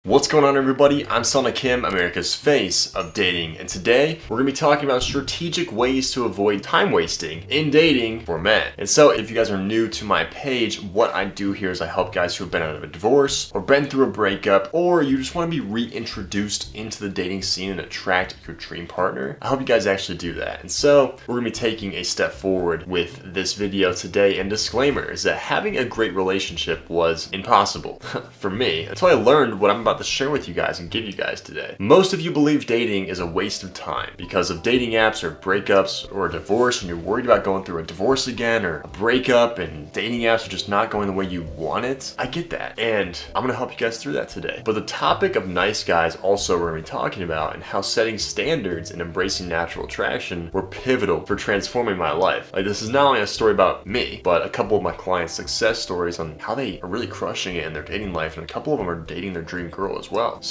What's going on, everybody? I'm Selna Kim, America's face of dating, and today we're going to be talking about strategic ways to avoid time wasting in dating for men. And so if you guys are new to my page, what I do here is I help guys who have been out of a divorce or been through a breakup, or you just want to be reintroduced into the dating scene and attract your dream partner. I hope you guys actually do that. And so we're going to be taking a step forward with this video today, and disclaimer is that having a great relationship was impossible for me until I learned what I'm about to share with you guys and give you guys today. Most of you believe dating is a waste of time because of dating apps or breakups or a divorce, and you're worried about going through a divorce again or a breakup, and dating apps are just not going the way you want it. I get that, and I'm gonna help you guys through that today. But the topic of nice guys also we're gonna be talking about, and how setting standards and embracing natural attraction were pivotal for transforming my life. Like, this is not only a story about me, but a couple of my clients' success stories on how they are really crushing it in their dating life, and a couple of them are dating their dream girl as well.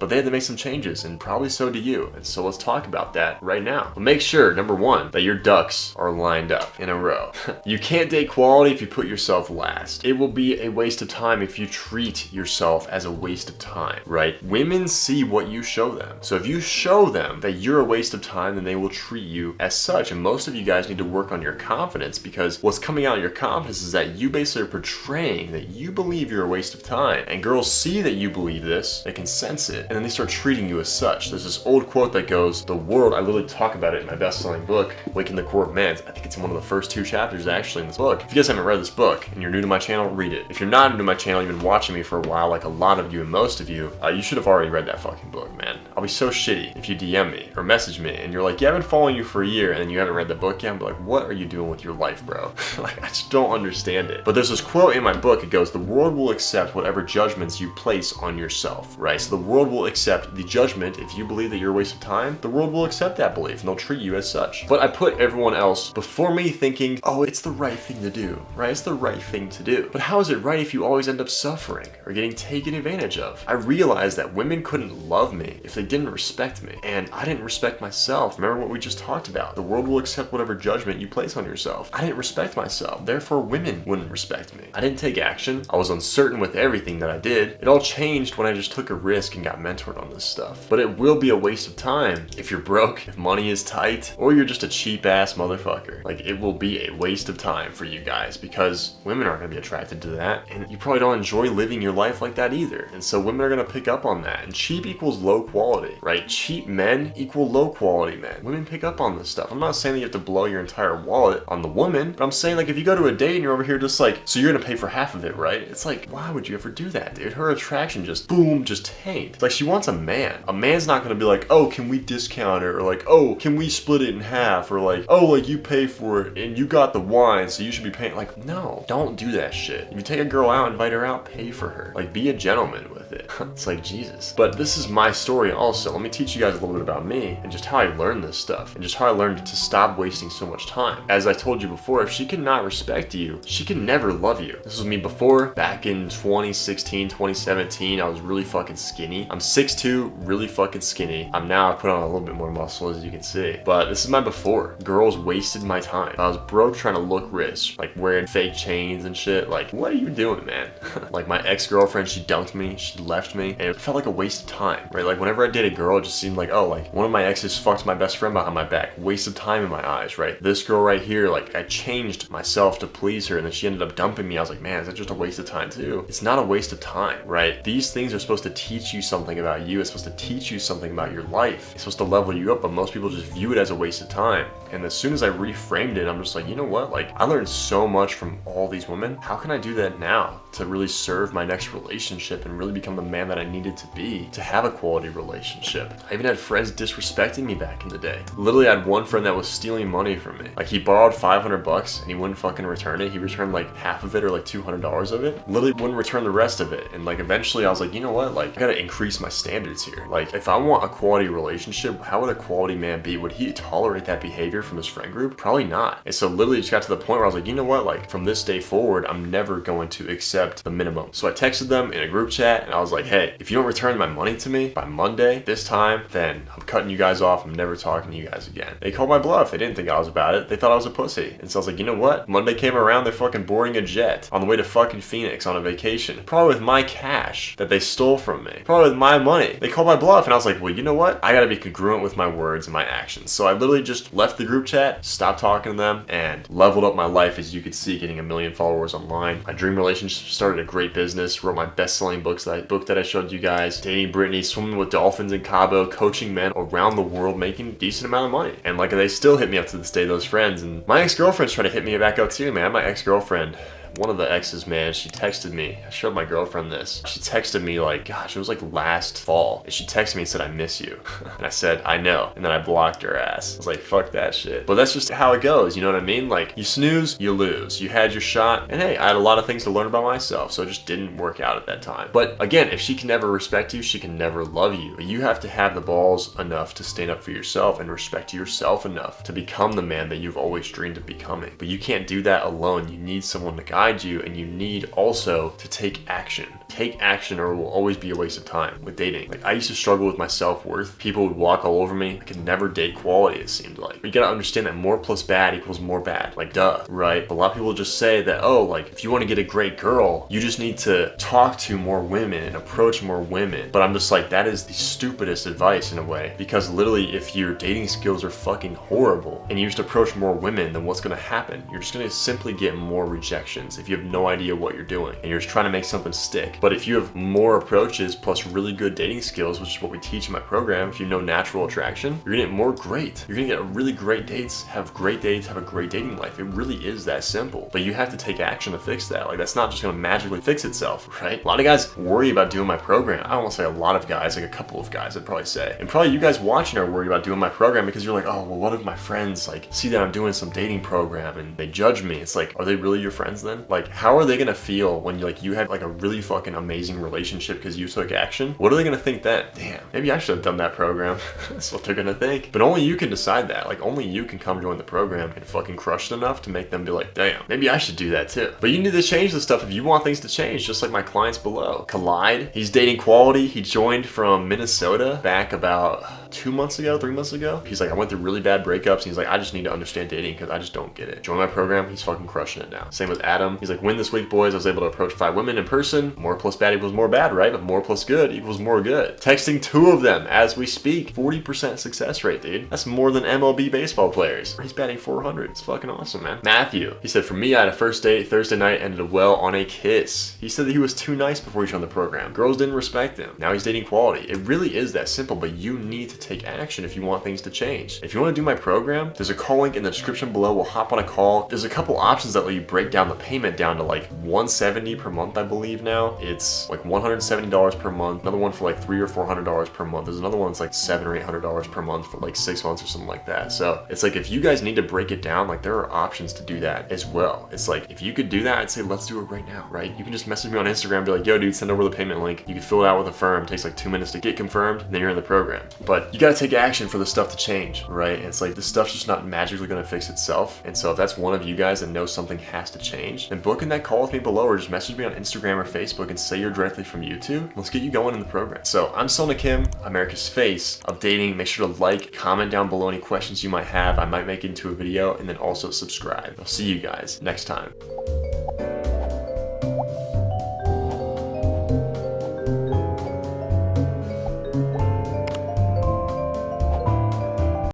But they had to make some changes, and probably so do you. And so let's talk about that right now. But make sure, number one, that your ducks are lined up in a row. You can't date quality if you put yourself last. It will be a waste of time if you treat yourself as a waste of time, right? Women see what you show them. So if you show them that you're a waste of time, then they will treat you as such. And most of you guys need to work on your confidence, because what's coming out of your confidence is that you basically are portraying that you believe you're a waste of time. And girls see that you believe this, they can sense it, and then they start treating you as such. There's this old quote that goes, the world, I literally talk about it in my best-selling book, Waking the Core of Man. I think it's in one of the first 2 chapters actually in this book. If you guys haven't read this book and you're new to my channel, read it. If you're not new to my channel, you've been watching me for a while, like a lot of you and most of you, you should have already read that fucking book, man. I'll be so shitty if you DM me or message me and you're like, yeah, I've been following you for a year, and then you haven't read the book yet. I'm like, what are you doing with your life, bro? Like, I just don't understand it. But there's this quote in my book. It goes, the world will accept whatever judgments you place on yourself, right? So the world will accept the judgment. If you believe that you're a waste of time, the world will accept that belief and they'll treat you as such. But I put everyone else before me, thinking, oh, it's the right thing to do, right? It's the right thing to do. But how is it right if you always end up suffering or getting taken advantage of? I realized that women couldn't love me if they didn't respect me, and I didn't respect myself. Remember what we just talked about? The world will accept whatever judgment you place on yourself. I didn't respect myself, therefore women wouldn't respect me. I didn't take action. I was uncertain with everything that I did. It all changed when I just took a risk and got mentored on this stuff. But it will be a waste of time if you're broke, if money is tight, or you're just a cheap ass motherfucker. Like, it will be a waste of time for you guys, because women aren't gonna be attracted to that, and you probably don't enjoy living your life like that either. And so women are gonna pick up on that. And cheap equals low quality, right? Cheap men equal low quality men. Women pick up on this stuff. I'm not saying that you have to blow your entire wallet on the woman, but I'm saying, like, if you go to a date and you're over here just like, so you're gonna pay for half of it, right? It's like, why would you ever do that, dude? Her attraction just boom, just tanked. Like, she wants a man. A man's not gonna be like, oh, can we discount it? Or like, oh, can we split it in half? Or like, oh, like, you pay for it and you got the wine, so you should be paying. Like, no, don't do that shit. If you take a girl out, invite her out, pay for her. Like, be a gentleman with it. It's like, Jesus. But this is my story also. Let me teach you guys a little bit about me and just how I learned this stuff and just how I learned to stop wasting so much time. As I told you before, if she cannot respect you, she can never love you. This was me before, back in 2016, 2017. I was really fucking skinny. I'm 6'2", really fucking skinny. I put on a little bit more muscle, as you can see. But this is my before. Girls wasted my time. I was broke trying to look rich, like wearing fake chains and shit. Like, what are you doing, man? Like, my ex-girlfriend, she dumped me, she left me, and it felt like a waste of time, right? Like, whenever I dated a girl, it just seemed like, oh, like, one of my exes fucked my best friend behind my back. Waste of time in my eyes, right? This girl right here, like, I changed myself to please her, and then she ended up dumping me. I was like, man, is that just a waste of time too? It's not a waste of time, right? These things are supposed to teach you something about you. It's supposed to teach you something about your life. It's supposed to level you up, but most people just view it as a waste of time. And as soon as I reframed it, I'm just like, you know what? Like, I learned so much from all these women. How can I do that now to really serve my next relationship and really become the man that I needed to be to have a quality relationship? I even had friends disrespecting me back in the day. Literally, I had one friend that was stealing money from me. Like, he borrowed $500 and he wouldn't fucking return it. He returned like half of it, or like $200 of it. Literally wouldn't return the rest of it. And like, eventually I was like, you know what? Like, I gotta increase my standards here. Like, if I want a quality relationship, how would a quality man be? Would he tolerate that behavior from his friend group? Probably not. And so literally just got to the point where I was like, you know what? Like, from this day forward, I'm never going to accept the minimum. So I texted them in a group chat and I was like, hey, if you don't return my money to me by Monday, this time, then I'm cutting you guys off. I'm never talking to you guys again. They called my bluff. They didn't think I was about it. They thought I was a pussy. And so I was like, you know what? Monday came around, they're fucking boarding a jet on the way to fucking Phoenix on a vacation. Probably with my cash that they stole from me. Probably with my money. They called my bluff, and I was like, well, you know what? I gotta be congruent with my words and my actions. So I literally just left the group chat, stopped talking to them, and leveled up my life, as you could see, getting 1 million followers online. My dream relationship, started a great business, wrote my best-selling book that I showed you guys, dating Brittany, swimming with dolphins in Cabo, coaching men around the world, making a decent amount of money. And like, they still hit me up to this day, those friends. And my ex-girlfriend's trying to hit me back up too, man. My ex-girlfriend, one of the exes, man, she texted me. I showed my girlfriend this. She texted me like, gosh, it was like last fall. And she texted me and said, I miss you. And I said, I know. And then I blocked her ass. I was like, fuck that shit. But that's just how it goes, you know what I mean? Like, you snooze, you lose. You had your shot. And hey, I had a lot of things to learn about myself, so it just didn't work out at that time. But again, if she can never respect you, she can never love you. But you have to have the balls enough to stand up for yourself and respect yourself enough to become the man that you've always dreamed of becoming. But you can't do that alone. You need someone to guide you, and you need also to take action. Take action, or it will always be a waste of time with dating. Like, I used to struggle with my self-worth. People would walk all over me. I could never date quality, it seemed like. But you gotta understand that more plus bad equals more bad. Like, duh, right? A lot of people just say that, oh, like, if you want to get a great girl, you just need to talk to more women and approach more women. But I'm just like, that is the stupidest advice in a way, because literally, if your dating skills are fucking horrible and you just approach more women, then what's gonna happen? You're just gonna simply get more rejections if you have no idea what you're doing and you're just trying to make something stick. But if you have more approaches plus really good dating skills, which is what we teach in my program, if you know natural attraction, you're gonna get more great. You're gonna get really great dates, have great dates, have a great dating life. It really is that simple. But you have to take action to fix that. Like, that's not just gonna magically fix itself, right? A lot of guys worry about doing my program. I don't want to say a lot of guys, like a couple of guys, I'd probably say. And probably you guys watching are worried about doing my program because you're like, oh, well, what if my friends like see that I'm doing some dating program and they judge me? It's like, are they really your friends then? Like, how are they gonna feel when you have like a really fucking amazing relationship because you took action? What are they gonna think then? Damn, maybe I should have done that program. That's what they're gonna think. But only you can decide that. Like, only you can come join the program and fucking crush it enough to make them be like, damn, maybe I should do that too. But you need to change this stuff if you want things to change, just like my clients below. Collide, he's dating quality. He joined from Minnesota back about 2 months ago, 3 months ago. He's like, I went through really bad breakups, and he's like, I just need to understand dating because I just don't get it. Join my program, he's fucking crushing it now. Same with Adam. He's like, win this week, boys. I was able to approach 5 women in person. More plus bad equals more bad, right? But more plus good equals more good. Texting 2 of them as we speak. 40% success rate, dude. That's more than MLB baseball players. He's batting 400. It's fucking awesome, man. Matthew, he said, for me, I had a first date Thursday night, ended well on a kiss. He said that he was too nice before he joined the program. Girls didn't respect him. Now he's dating quality. It really is that simple, but you need to take action if you want things to change. If you want to do my program, there's a call link in the description below. We'll hop on a call. There's a couple options that let you break down the payment down to like $170 per month, I believe now. It's like $170 per month. Another one for like $300 or $400 per month. There's another one that's like $700 or $800 per month for like 6 months or something like that. So it's like, if you guys need to break it down, like there are options to do that as well. It's like, if you could do that, I'd say let's do it right now, right? You can just message me on Instagram, be like, yo dude, send over the payment link. You can fill it out with a firm. It takes like 2 minutes to get confirmed, and then you're in the program. But you gotta take action for the stuff to change, right? And it's like, this stuff's just not magically gonna fix itself. And so if that's one of you guys that knows something has to change, then book in that call with me below, or just message me on Instagram or Facebook and say you're directly from YouTube. Let's get you going in the program. So I'm Selna Kim, America's face of dating. Make sure to like, comment down below any questions you might have. I might make it into a video, and then also subscribe. I'll see you guys next time.